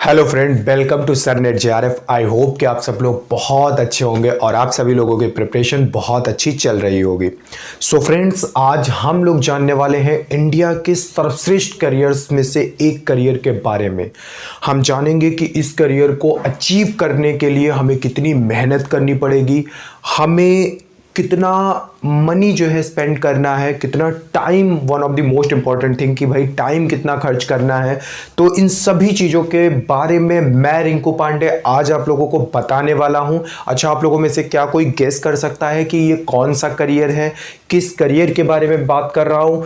Hello friend, welcome to sir NET JRF. I hope कि आप सब लोग बहुत अच्छे होंगे और आप सभी लोगों की प्रिपरेशन बहुत अच्छी चल रही होगी। सो फ्रेंड्स, आज हम लोग जानने वाले हैं इंडिया के सर्वश्रेष्ठ करियर्स में से एक करियर के बारे में। हम जानेंगे कि इस करियर को अचीव करने के लिए हमें कितनी मेहनत करनी पड़ेगी, हमें कितना मनी जो है स्पेंड करना है, कितना time, one of the most important thing कि भाई टाइम कितना खर्च करना है। तो इन सभी चीज़ों के बारे में मैं रिंकू पांडे आज आप लोगों को बताने वाला हूं। अच्छा, आप लोगों में से क्या कोई गेस कर सकता है कि ये कौन सा करियर है, किस करियर के बारे में बात कर रहा हूं?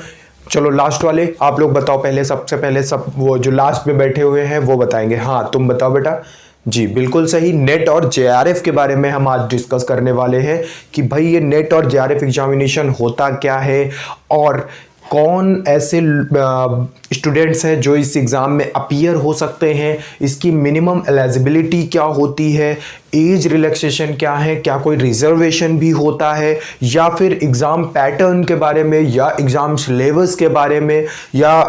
चलो लास्ट वाले आप लोग बताओ पहले, सबसे पहले सब वो जो लास्ट में बैठे हुए हैं वो बताएंगे। हाँ, तुम बताओ बेटा। जी बिल्कुल सही, नेट और जेआरएफ के बारे में हम आज डिस्कस करने वाले हैं कि भाई ये नेट और जेआरएफ एग्जामिनेशन होता क्या है और कौन ऐसे स्टूडेंट्स हैं जो इस एग्ज़ाम में अपीयर हो सकते हैं, इसकी मिनिमम एलिजिबिलिटी क्या होती है, एज रिलैक्सेशन क्या है, क्या कोई रिजर्वेशन भी होता है, या फिर एग्ज़ाम पैटर्न के बारे में, या एग्ज़ाम सिलेबस के बारे में, या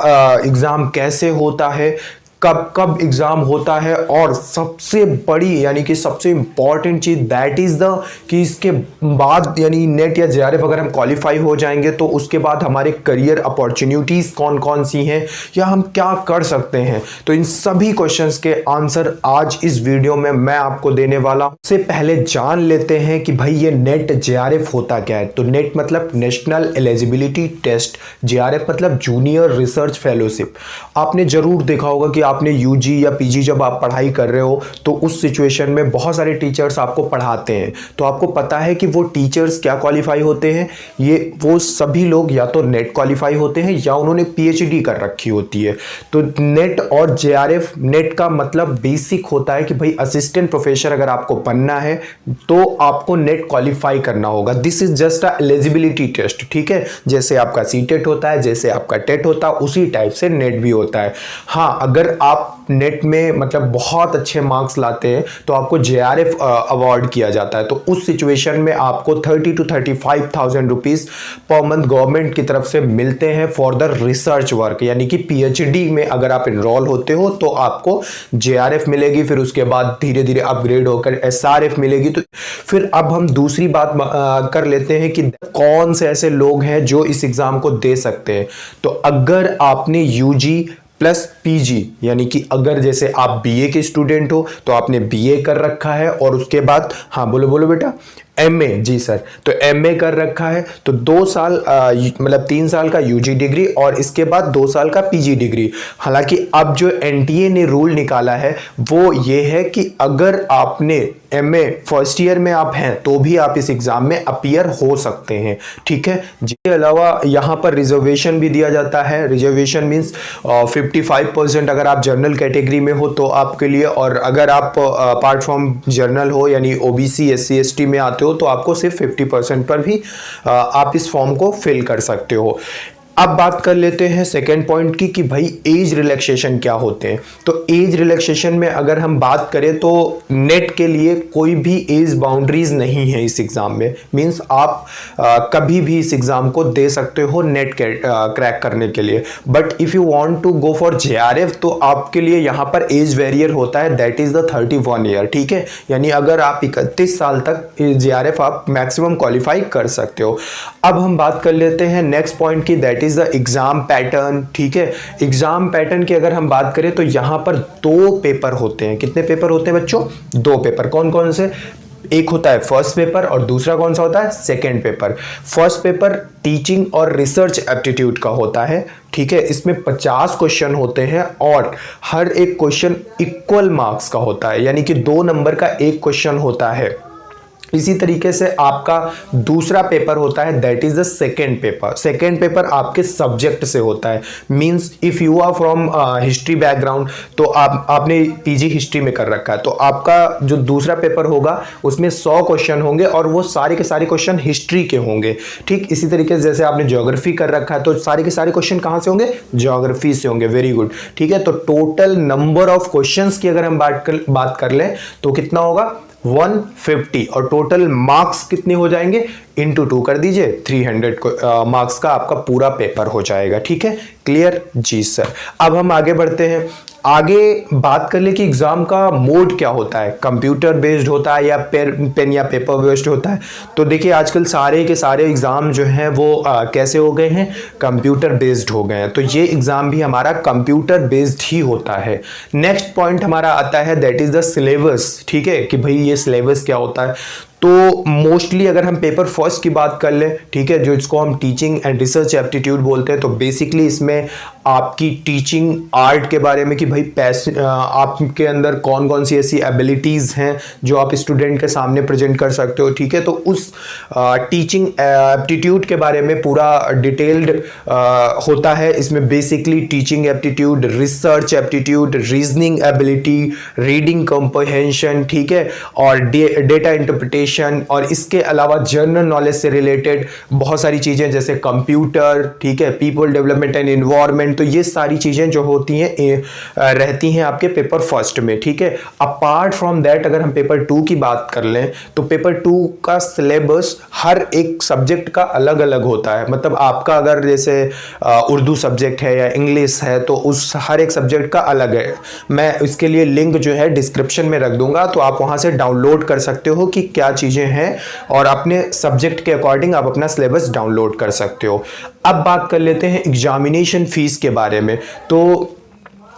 एग्ज़ाम कैसे होता है, कब कब एग्जाम होता है, और सबसे बड़ी यानी कि सबसे इंपॉर्टेंट चीज दैट इज द कि इसके बाद यानी नेट या जेआरएफ अगर हम क्वालिफाई हो जाएंगे तो उसके बाद हमारे करियर अपॉर्चुनिटीज कौन कौन सी हैं या हम क्या कर सकते हैं। तो इन सभी क्वेश्चंस के आंसर आज इस वीडियो में मैं आपको देने वाला हूं। उससे पहले जान लेते हैं कि भाई ये नेट जेआरएफ होता क्या है। तो नेट मतलब नेशनल एलिजिबिलिटी टेस्ट, जेआरएफ मतलब जूनियर रिसर्च फेलोशिप। आपने जरूर देखा होगा कि आपने यूजी या पीजी जब आप पढ़ाई कर रहे हो तो उस सिचुएशन में बहुत सारे टीचर्स आपको पढ़ाते हैं, तो आपको पता है कि वो टीचर्स क्या क्वालिफाई होते हैं। ये वो सभी लोग या तो नेट क्वालिफाई होते हैं या उन्होंने पीएचडी कर रखी होती है। तो नेट और जेआरएफ, नेट का मतलब बेसिक होता है कि भाई असिस्टेंट प्रोफेसर अगर आपको बनना है तो आपको नेट क्वालिफाई करना होगा। This is just a eligibility test, ठीक है। जैसे आपका सीटेट होता है, जैसे आपका टेट होता है, उसी टाइप से नेट भी होता है। हाँ, अगर आप नेट में मतलब बहुत अच्छे मार्क्स लाते हैं तो आपको जेआरएफ अवार्ड किया जाता है। तो उस सिचुएशन में आपको 30 to 35,000 rupees per month government की तरफ से मिलते हैं फॉर द रिसर्च वर्क, यानी कि पीएचडी में अगर आप इनरोल होते हो तो आपको जेआरएफ मिलेगी, फिर उसके बाद धीरे धीरे अपग्रेड होकर एसआरएफ मिलेगी। तो फिर अब हम दूसरी बात कर लेते हैं कि कौन से ऐसे लोग हैं जो इस एग्जाम को दे सकते हैं। तो अगर आपने यूजी प्लस पीजी यानी कि अगर जैसे आप बीए के स्टूडेंट हो तो आपने बीए कर रखा है और उसके बाद, हाँ बोलो बोलो बेटा, एमए। जी सर, तो एमए कर रखा है तो 2 साल मतलब 3 साल का यूजी डिग्री और इसके बाद 2 साल का पीजी डिग्री। हालांकि अब जो एनटीए ने रूल निकाला है वो ये है कि अगर आपने एमए फर्स्ट ईयर में आप हैं तो भी आप इस एग्जाम में अपीयर हो सकते हैं, ठीक है। इसके अलावा यहाँ पर रिजर्वेशन भी दिया जाता है। रिजर्वेशन मीन्स 55% अगर आप जनरल कैटेगरी में हो तो आपके लिए, और अगर आप अपार्ट फ्रॉम जनरल हो यानी ओबीसी एससी एसटी में आते हो तो आपको सिर्फ 50% पर भी आप इस फॉर्म को फिल कर सकते हो। अब बात कर लेते हैं सेकेंड पॉइंट की कि भाई एज रिलैक्सेशन क्या होते हैं। तो एज रिलैक्सेशन में अगर हम बात करें तो नेट के लिए कोई भी एज बाउंड्रीज नहीं है इस एग्जाम में। मींस आप कभी भी इस एग्जाम को दे सकते हो नेट क्रैक करने के लिए। But if you want to go for JRF तो आपके लिए यहाँ पर एज वेरियर होता है, दैट इज द 31 ईयर, ठीक है। यानी अगर आप 31 साल तक जेआरएफ आप मैक्सिमम क्वालिफाई कर सकते हो। अब हम बात कर लेते हैं नेक्स्ट पॉइंट की, that is the exam pattern, ठीक है। एग्जाम पैटर्न की अगर हम बात करें तो यहां पर 2 पेपर होते हैं। कितने पेपर होते हैं बच्चों? 2 पेपर। कौन कौन से? एक होता है फर्स्ट पेपर और दूसरा कौन सा होता है? Second paper. First paper teaching और रिसर्च एप्टीट्यूड का होता है, ठीक है। इसमें 50 क्वेश्चन होते हैं और हर एक क्वेश्चन इक्वल मार्क्स का होता है, यानी कि 2 नंबर का एक क्वेश्चन होता है। इसी तरीके से आपका दूसरा पेपर होता है, that is the second paper. Second paper आपके सब्जेक्ट से होता है। Means if you are from history background तो आपने पीजी हिस्ट्री में कर रखा है तो आपका जो दूसरा पेपर होगा उसमें 100 क्वेश्चन होंगे और वो सारे के सारे क्वेश्चन हिस्ट्री के होंगे, ठीक। इसी तरीके से जैसे आपने ज्योग्राफी कर रखा है तो सारे के सारे क्वेश्चन कहाँ से होंगे? ज्योग्राफी से होंगे। वेरी गुड, ठीक है। तो टोटल नंबर ऑफ क्वेश्चंस की अगर हम बात कर लें तो कितना होगा? 150, और टोटल मार्क्स कितने हो जाएंगे? इंटू 2 कर दीजिए, 300 मार्क्स का आपका पूरा पेपर हो जाएगा, ठीक है। क्लियर? जी सर। अब हम आगे बढ़ते हैं। आगे बात कर ले कि एग्ज़ाम का मोड क्या होता है, कंप्यूटर बेस्ड होता है या पेन या पेपर बेस्ड होता है। तो देखिए आजकल सारे के सारे एग्ज़ाम जो हैं वो कैसे हो गए हैं, कंप्यूटर बेस्ड हो गए हैं। तो ये एग्ज़ाम भी हमारा कंप्यूटर बेस्ड ही होता है। नेक्स्ट पॉइंट हमारा आता है दैट इज़ द सिलेबस। ठीक है कि भाई ये सिलेबस क्या होता है। तो मोस्टली अगर हम पेपर फर्स्ट की बात कर लें, ठीक है, जो इसको हम टीचिंग एंड रिसर्च एप्टीट्यूड बोलते हैं, तो बेसिकली इसमें आपकी टीचिंग आर्ट के बारे में कि भाई आपके अंदर कौन कौन सी ऐसी एबिलिटीज़ हैं जो आप स्टूडेंट के सामने प्रेजेंट कर सकते हो। ठीक है, तो उस टीचिंग एप्टीट्यूड के बारे में पूरा डिटेल्ड होता है। इसमें basically teaching aptitude, research aptitude, reasoning ability, reading comprehension, ठीक है, और डेटा इंटरप्रिटेशन, और इसके अलावा जनरल नॉलेज से रिलेटेड बहुत सारी चीज़ें जैसे कंप्यूटर, ठीक है, पीपल डेवलपमेंट एंड एनवायरनमेंट। तो ये सारी चीज़ें जो होती हैं रहती हैं आपके पेपर फर्स्ट में। ठीक है, अपार्ट फ्रॉम दैट अगर हम पेपर 2 की बात कर लें तो पेपर 2 का सिलेबस हर एक सब्जेक्ट का अलग अलग होता है। मतलब आपका अगर जैसे उर्दू सब्जेक्ट है या इंग्लिश है तो उस हर एक सब्जेक्ट का अलग है। मैं इसके लिए लिंक जो है डिस्क्रिप्शन में रख दूंगा, तो आप वहां से डाउनलोड कर सकते हो कि क्या चीज़ें हैं, और अपने सब्जेक्ट के अकॉर्डिंग आप अपना सिलेबस डाउनलोड कर सकते हो। अब बात कर लेते हैं एग्जामिनेशन फीस के बारे में। तो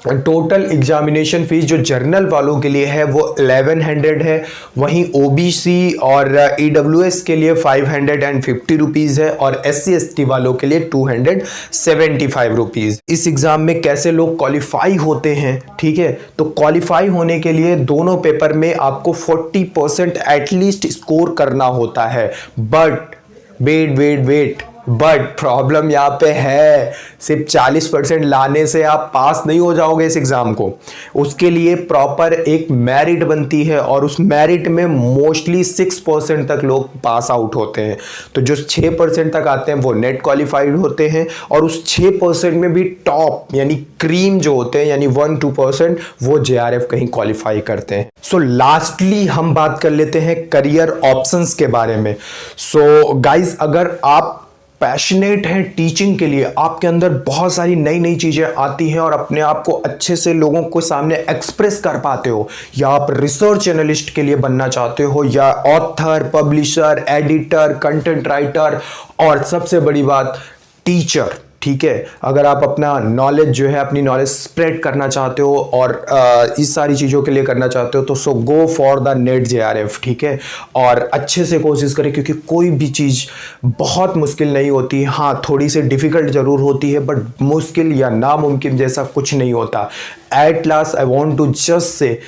टोटल एग्जामिनेशन फीस जो जर्नल वालों के लिए है वो 1100 है, वहीं ओबीसी और ईडब्ल्यूएस के लिए 550 रुपीज़ है, और SC ST वालों के लिए 275 रुपीज़। इस एग्ज़ाम में कैसे लोग क्वालिफाई होते हैं, ठीक है, तो क्वालिफाई होने के लिए दोनों पेपर में आपको 40% एटलीस्ट स्कोर करना होता है। बट वेट बट प्रॉब्लम यहाँ पे है, सिर्फ 40% लाने से आप पास नहीं हो जाओगे इस एग्ज़ाम को। उसके लिए प्रॉपर एक मेरिट बनती है, और उस मेरिट में मोस्टली 6% तक लोग पास आउट होते हैं। तो जो 6% तक आते हैं वो नेट क्वालिफाइड होते हैं, और उस 6% में भी टॉप यानी क्रीम जो होते हैं यानी 1-2% वो JRF कहीं क्वालिफाई करते हैं। सो लास्टली हम बात कर लेते हैं करियर ऑप्शंस के बारे में। सो गाइज, अगर आप पैशनेट हैं टीचिंग के लिए, आपके अंदर बहुत सारी नई नई चीज़ें आती हैं और अपने आप को अच्छे से लोगों को सामने एक्सप्रेस कर पाते हो, या आप रिसर्च एनालिस्ट के लिए बनना चाहते हो, या author, publisher, editor, content writer, और सबसे बड़ी बात टीचर, ठीक है, अगर आप अपना नॉलेज जो है अपनी नॉलेज स्प्रेड करना चाहते हो और इस सारी चीज़ों के लिए करना चाहते हो, तो so go for the NET JRF। ठीक है, और अच्छे से कोशिश करें, क्योंकि कोई भी चीज़ बहुत मुश्किल नहीं होती। हाँ, थोड़ी सी डिफ़िकल्ट ज़रूर होती है, बट मुश्किल या नामुमकिन जैसा कुछ नहीं होता। At last I want to just say,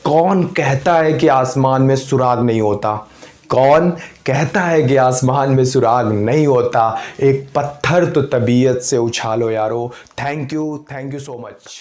कौन कहता है कि आसमान में सुराग नहीं होता? कौन कहता है कि आसमान में सुराग नहीं होता? एक पत्थर तो तबीयत से उछालो यारो। Thank you so much.